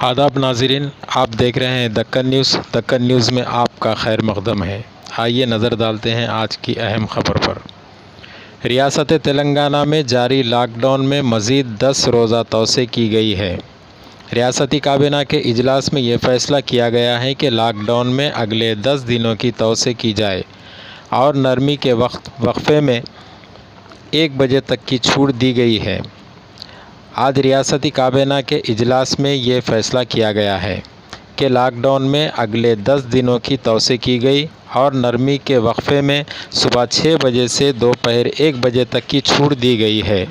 آداب ناظرین، آپ دیکھ رہے ہیں دکن نیوز۔ دکن نیوز میں آپ کا خیر مقدم ہے۔ آئیے نظر ڈالتے ہیں آج کی اہم خبر پر۔ ریاست تلنگانہ میں جاری لاک ڈاؤن میں مزید 10 روزہ توسیع کی گئی ہے۔ ریاستی کابینہ کے اجلاس میں یہ فیصلہ کیا گیا ہے کہ لاک ڈاؤن میں اگلے 10 دنوں کی توسیع کی جائے اور نرمی کے وقفے میں 1 بجے تک کی چھوٹ دی گئی ہے۔ آج ریاستی کابینہ کے اجلاس میں یہ فیصلہ کیا گیا ہے کہ لاک ڈاؤن میں اگلے 10 دنوں کی توسیع کی گئی اور نرمی کے وقفے میں صبح 6 بجے سے دوپہر 1 بجے تک کی چھوٹ دی گئی ہے۔